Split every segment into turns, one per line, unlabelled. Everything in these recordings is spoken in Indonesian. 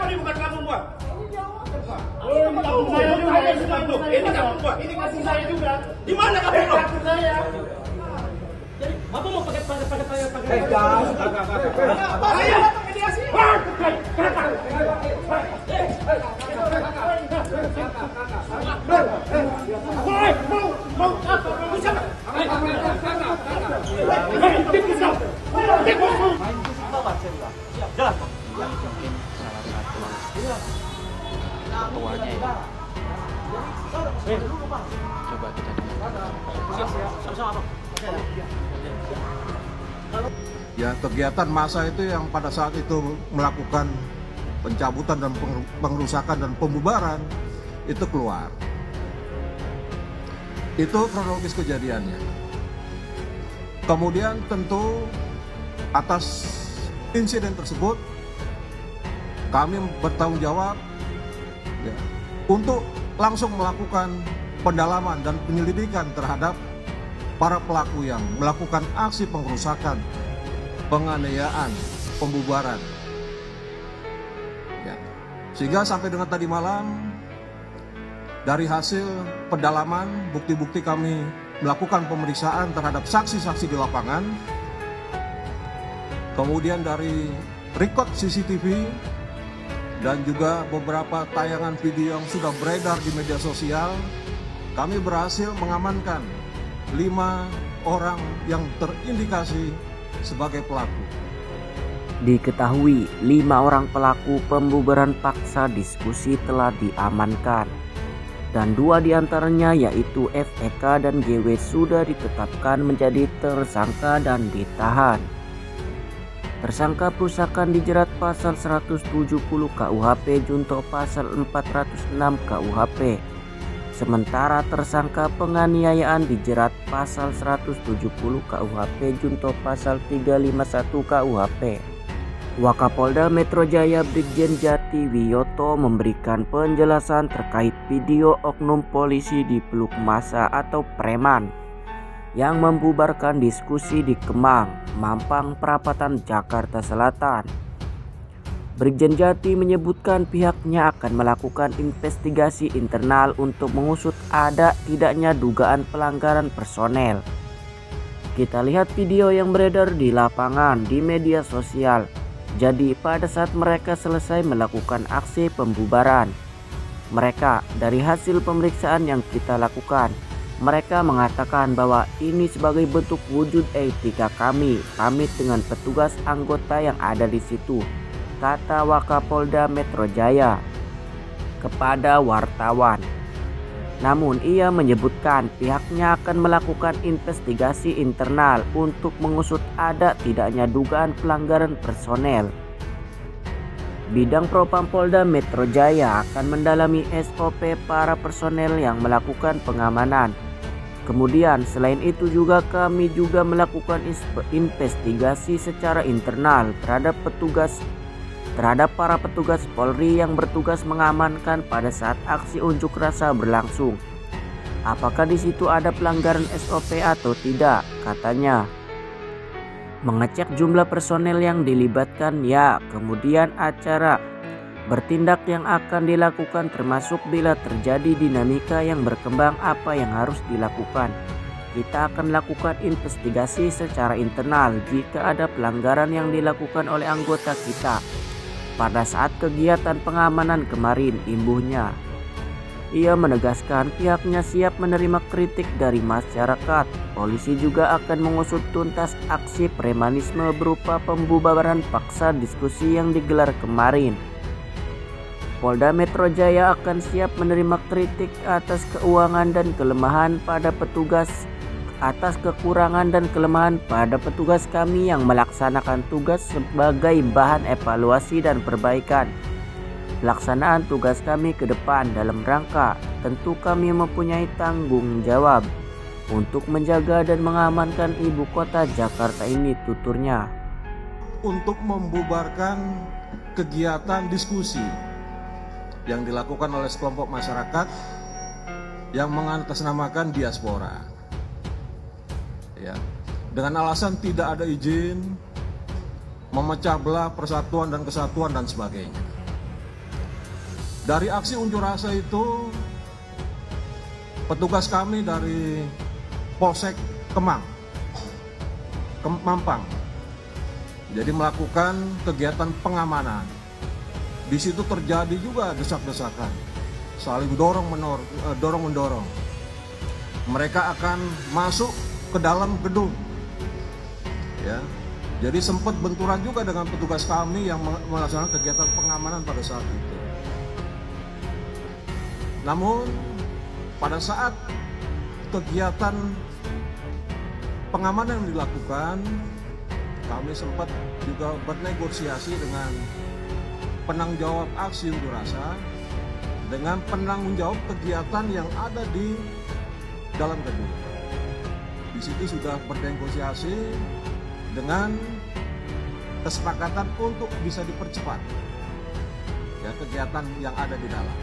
ini bukan kampung gua. Oh, ini kampung saya juga. Ini kampung gua. Ini kampung saya juga. Di mana kampung lo? Kampung saya. Jadi, Bapak mau pakai. Jangan. Saya mediasi. Mau apa? Mau siapa? Jelas.
Ketuanya ini. Coba kita
Sama-sama,
Ya, kegiatan massa itu yang pada saat itu melakukan pencabutan dan pengerusakan dan pembubaran itu keluar. Itu kronologis kejadiannya. Kemudian tentu atas insiden tersebut kami bertanggung jawab ya, untuk langsung melakukan pendalaman dan penyelidikan terhadap para pelaku yang melakukan aksi pengerusakan, penganiayaan, pembubaran. Ya. Sehingga sampai dengan tadi malam, dari hasil pendalaman, bukti-bukti kami melakukan pemeriksaan terhadap saksi-saksi di lapangan, kemudian dari record CCTV, dan juga beberapa tayangan video yang sudah beredar di media sosial, kami berhasil mengamankan 5 orang yang terindikasi sebagai pelaku.
Diketahui 5 orang pelaku pembubaran paksa diskusi telah diamankan dan 2 diantaranya yaitu FEK dan GW sudah ditetapkan menjadi tersangka dan ditahan. Tersangka perusakan dijerat pasal 170 KUHP junto pasal 406 KUHP. Sementara tersangka penganiayaan dijerat pasal 170 KUHP junto pasal 351 KUHP. Wakapolda Metro Jaya Brigjen Jati Wiyoto memberikan penjelasan terkait video oknum polisi dipeluk massa atau preman yang membubarkan diskusi di Kemang, Mampang Perapatan, Jakarta Selatan. Brigjen Jati menyebutkan pihaknya akan melakukan investigasi internal untuk mengusut ada tidaknya dugaan pelanggaran personel. Kita lihat video yang beredar di lapangan di media sosial. Jadi pada saat mereka selesai melakukan aksi pembubaran, mereka dari hasil pemeriksaan yang kita lakukan, mereka mengatakan bahwa ini sebagai bentuk wujud etika kami pamit dengan petugas anggota yang ada di situ, kata Wakapolda Metro Jaya kepada wartawan. Namun ia menyebutkan pihaknya akan melakukan investigasi internal untuk mengusut ada tidaknya dugaan pelanggaran personel. Bidang Propam Polda Metro Jaya akan mendalami SOP para personel yang melakukan pengamanan. Kemudian selain itu juga kami juga melakukan investigasi secara internal terhadap para petugas Polri yang bertugas mengamankan pada saat aksi unjuk rasa berlangsung. Apakah di situ ada pelanggaran SOP atau tidak? Katanya. Mengecek jumlah personel yang dilibatkan, ya, kemudian acara bertindak yang akan dilakukan termasuk bila terjadi dinamika yang berkembang apa yang harus dilakukan. Kita akan lakukan investigasi secara internal jika ada pelanggaran yang dilakukan oleh anggota kita pada saat kegiatan pengamanan kemarin, imbuhnya. Ia menegaskan pihaknya siap menerima kritik dari masyarakat. Polisi juga akan mengusut tuntas aksi premanisme berupa pembubaran paksa diskusi yang digelar kemarin. Polda Metro Jaya akan siap menerima kritik atas keuangan dan kelemahan pada petugas atas kekurangan dan kelemahan pada petugas kami yang melaksanakan tugas sebagai bahan evaluasi dan perbaikan pelaksanaan tugas kami ke depan. Dalam rangka tentu kami mempunyai tanggung jawab untuk menjaga dan mengamankan ibu kota Jakarta ini, tuturnya.
Untuk membubarkan kegiatan diskusi yang dilakukan oleh sekelompok masyarakat yang mengatasnamakan diaspora, ya, dengan alasan tidak ada izin, memecah belah persatuan dan kesatuan dan sebagainya. Dari aksi unjuk rasa itu, petugas kami dari Polsek Mampang, jadi melakukan kegiatan pengamanan. Di situ terjadi juga desak-desakan, saling dorong-mendorong. Mereka akan masuk ke dalam gedung, ya. Jadi sempat benturan juga dengan petugas kami yang melaksanakan kegiatan pengamanan pada saat itu. Namun pada saat kegiatan pengamanan yang dilakukan, kami sempat juga bernegosiasi dengan penanggung jawab aksi unjuk rasa, dengan penanggung jawab kegiatan yang ada di dalam gedung. Di situ sudah bernegosiasi dengan kesepakatan untuk bisa dipercepat, ya, kegiatan yang ada di dalam,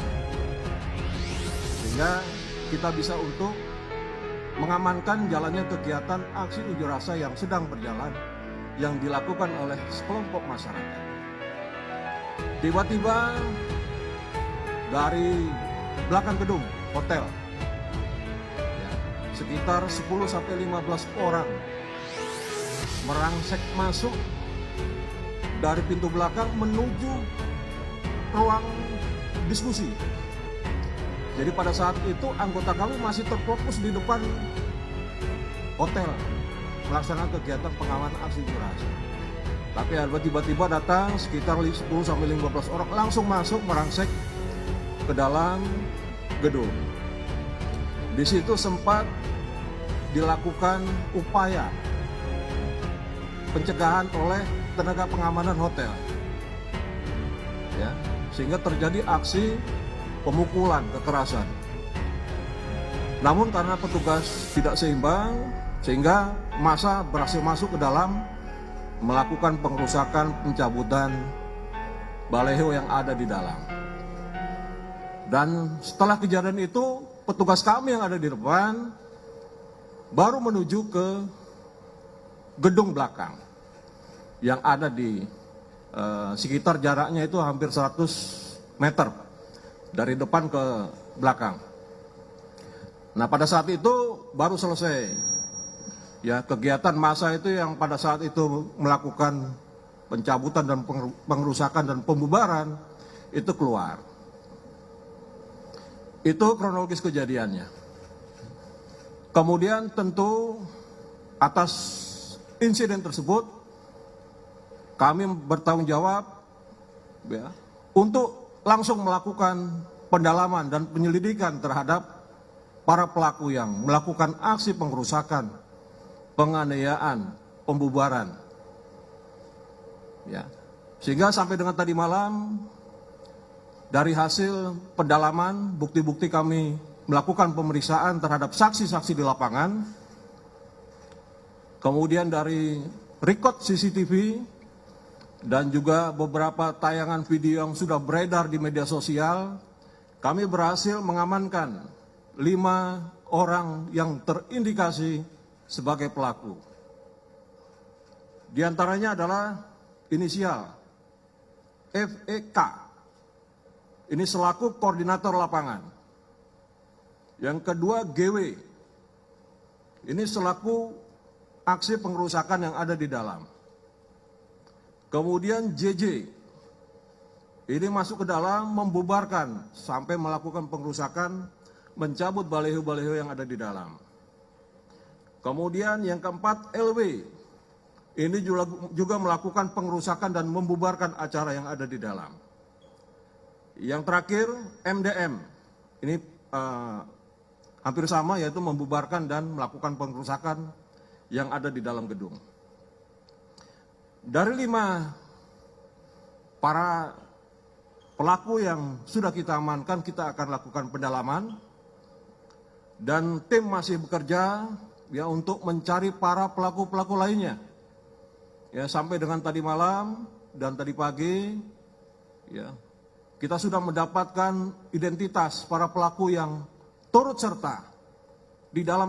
sehingga kita bisa untuk mengamankan jalannya kegiatan aksi unjuk rasa yang sedang berjalan yang dilakukan oleh sekelompok masyarakat. Tiba-tiba dari belakang gedung hotel, ya, sekitar 10-15 orang merangsek masuk dari pintu belakang menuju ruang diskusi. Jadi pada saat itu anggota kami masih terfokus di depan hotel melaksanakan kegiatan pengamanan aksi unjuk rasa. Tapi tiba-tiba datang sekitar 10-15 orang langsung masuk merangsek ke dalam gedung. Di situ sempat dilakukan upaya pencegahan oleh tenaga pengamanan hotel, ya, sehingga terjadi aksi pemukulan, kekerasan. Namun karena petugas tidak seimbang, sehingga massa berhasil masuk ke dalam melakukan pengrusakan, pencabutan baleho yang ada di dalam. Dan setelah kejadian itu, petugas kami yang ada di depan baru menuju ke gedung belakang yang ada di sekitar jaraknya itu hampir 100 meter dari depan ke belakang. Nah, pada saat itu baru selesai, ya, kegiatan massa itu yang pada saat itu melakukan pencabutan dan pengrusakan dan pembubaran itu keluar. Itu kronologis kejadiannya. Kemudian tentu atas insiden tersebut kami bertanggung jawab, ya, untuk langsung melakukan pendalaman dan penyelidikan terhadap para pelaku yang melakukan aksi pengrusakan, penganiayaan, pembubaran, ya. Sehingga sampai dengan tadi malam, dari hasil pendalaman, bukti-bukti kami melakukan pemeriksaan terhadap saksi-saksi di lapangan, kemudian dari record CCTV, dan juga beberapa tayangan video yang sudah beredar di media sosial, kami berhasil mengamankan 5 orang yang terindikasi sebagai pelaku. Di antaranya adalah inisial FEK, ini selaku koordinator lapangan. Yang kedua GW, ini selaku aksi pengrusakan yang ada di dalam. Kemudian JJ, ini masuk ke dalam membubarkan sampai melakukan pengrusakan, mencabut baleho-baleho yang ada di dalam. Kemudian yang keempat LW, ini juga melakukan pengrusakan dan membubarkan acara yang ada di dalam. Yang terakhir MDM, ini hampir sama, yaitu membubarkan dan melakukan pengrusakan yang ada di dalam gedung. Dari 5 para pelaku yang sudah kita amankan, kita akan lakukan pendalaman dan tim masih bekerja, ya, untuk mencari para pelaku-pelaku lainnya. Ya, sampai dengan tadi malam dan tadi pagi, ya, kita sudah mendapatkan identitas para pelaku yang turut serta di dalam